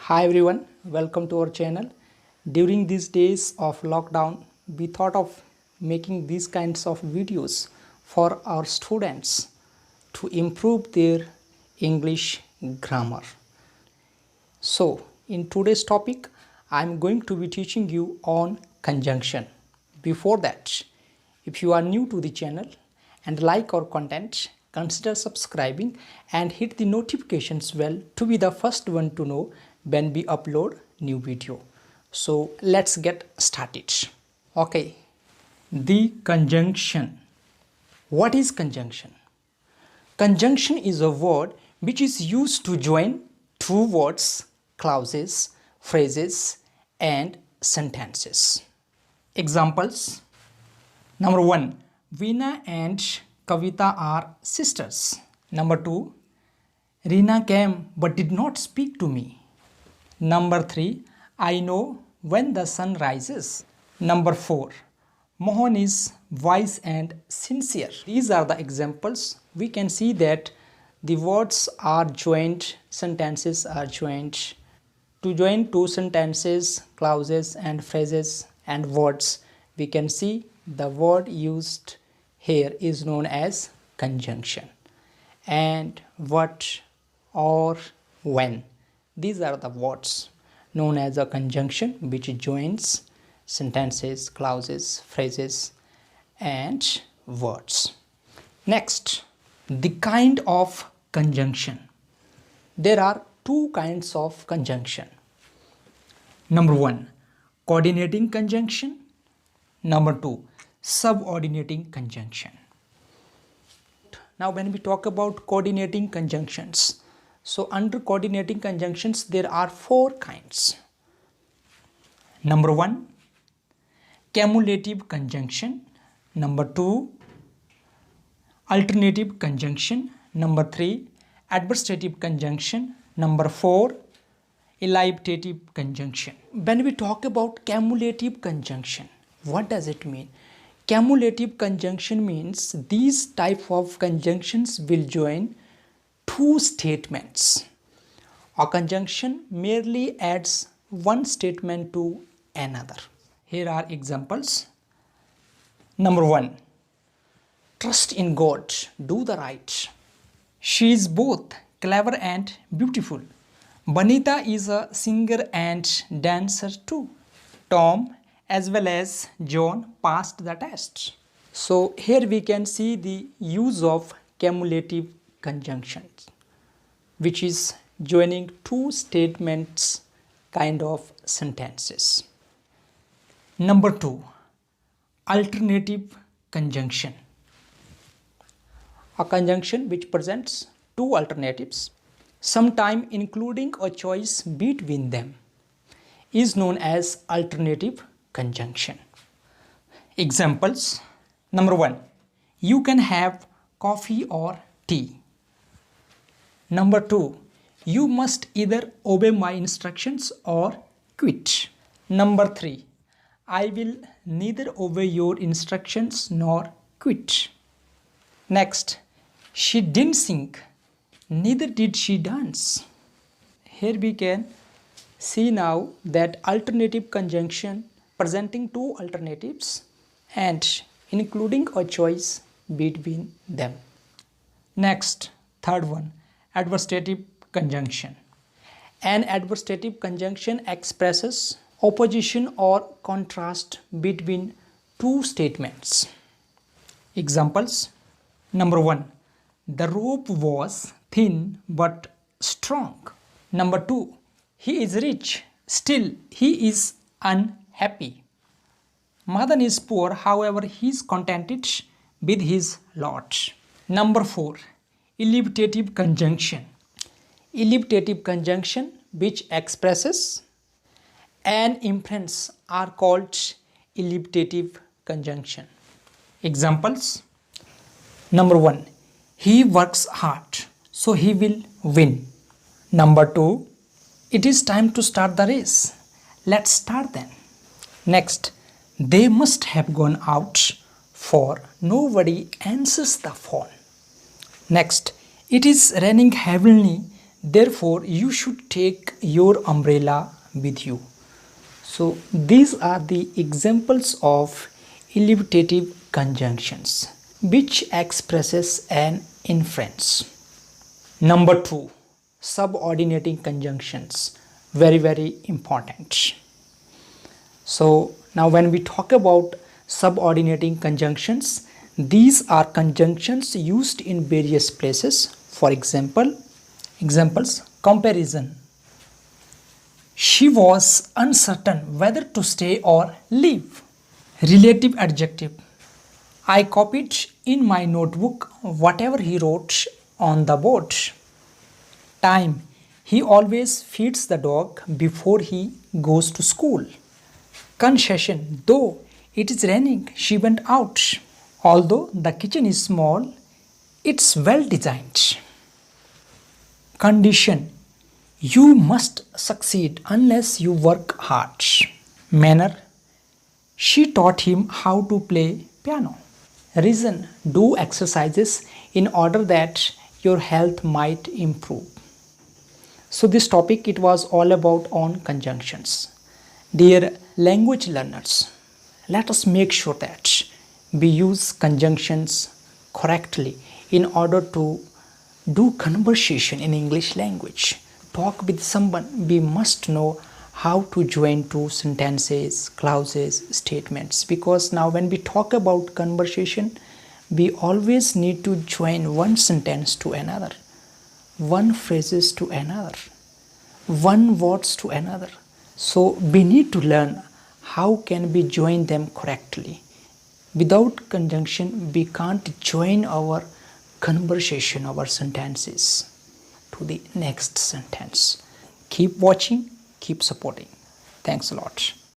Hi everyone, welcome to our channel. During these days of lockdown, we thought of making these kinds of videos for our students to improve their English grammar. So, in today's topic, I am going to be teaching you on conjunction. Before that, if you are new to the channel and like our content, consider subscribing and hit the notifications bell to be the first one to know when we upload new video. So let's get started. Okay, the conjunction. What is conjunction? Conjunction is a word which is used to join two words, clauses, phrases and sentences. Examples. Number 1, Veena and Kavita are sisters. Number 2, Reena came but did not speak to me. Number 3, I know when the sun rises. Number 4, Mohan is wise and sincere. These are the examples. We can see that the words are joined, sentences are joined. To join two sentences, clauses and phrases and words, we can see the word used here is known as conjunction. And what, or, when, these are the words known as a conjunction which joins sentences, clauses, phrases and words. Next, the kind of conjunction. There are two kinds of conjunction. Number 1, coordinating conjunction. Number 2, subordinating conjunction. Now when we talk about coordinating conjunctions, so under coordinating conjunctions there are four kinds. Number 1, cumulative conjunction. Number 2, alternative conjunction. Number 3, adversative conjunction. Number 4, elliptative conjunction. When we talk about cumulative conjunction, what does it mean? Cumulative conjunction means these type of conjunctions will join two statements. A conjunction merely adds one statement to another. Here are examples. Number 1, trust in God, do the right. She is both clever and beautiful. Banita is a singer and dancer too. Tom as well as John passed the test. So here we can see the use of cumulative conjunctions, which is joining two statements kind of sentences. Number 2, alternative conjunction. A conjunction which presents two alternatives, sometime including a choice between them, is known as alternative conjunction. Examples. Number 1, you can have coffee or tea. Number 2, you must either obey my instructions or quit. Number 3, I will neither obey your instructions nor quit. Next, she didn't sing, neither did she dance. Here we can see now that alternative conjunction presenting two alternatives and including a choice between them. Next, third one, adversative conjunction. An adversative conjunction expresses opposition or contrast between two statements. Examples. Number 1, the rope was thin but strong. Number 2, he is rich, still he is unhappy. Madan is poor, however he is contented with his lot. Number 4, elliptative conjunction. Elliptative conjunction which expresses an inference are called elliptative conjunction. Examples. Number 1, he works hard, so he will win. Number 2, it is time to start the race. Let's start then. Next, they must have gone out, for nobody answers the phone. Next, it is raining heavily, Therefore, you should take your umbrella with you. So, these are the examples of elevative conjunctions which expresses an inference. Number 2, subordinating conjunctions. Very important. So now when we talk about subordinating conjunctions, these are conjunctions used in various places. For examples, comparison. She was uncertain whether to stay or leave. Relative adjective. I copied in my notebook whatever he wrote on the board. Time. He always feeds the dog before he goes to school. Concession. Though it is raining, she went out. Although the kitchen is small, it's well designed. Condition. You must succeed unless you work hard. Manner. She taught him how to play piano. Reason. Do exercises in order that your health might improve. So this topic, it was all about on conjunctions. Dear language learners, let us make sure that we use conjunctions correctly in order to do conversation in English language. Talk with someone, we must know how to join two sentences, clauses, statements, because now when we talk about conversation, we always need to join one sentence to another, one phrases to another, one words to another. So we need to learn how can we join them correctly. Without conjunction, we can't join our conversation, our sentences to the next sentence. Keep watching, keep supporting. Thanks a lot.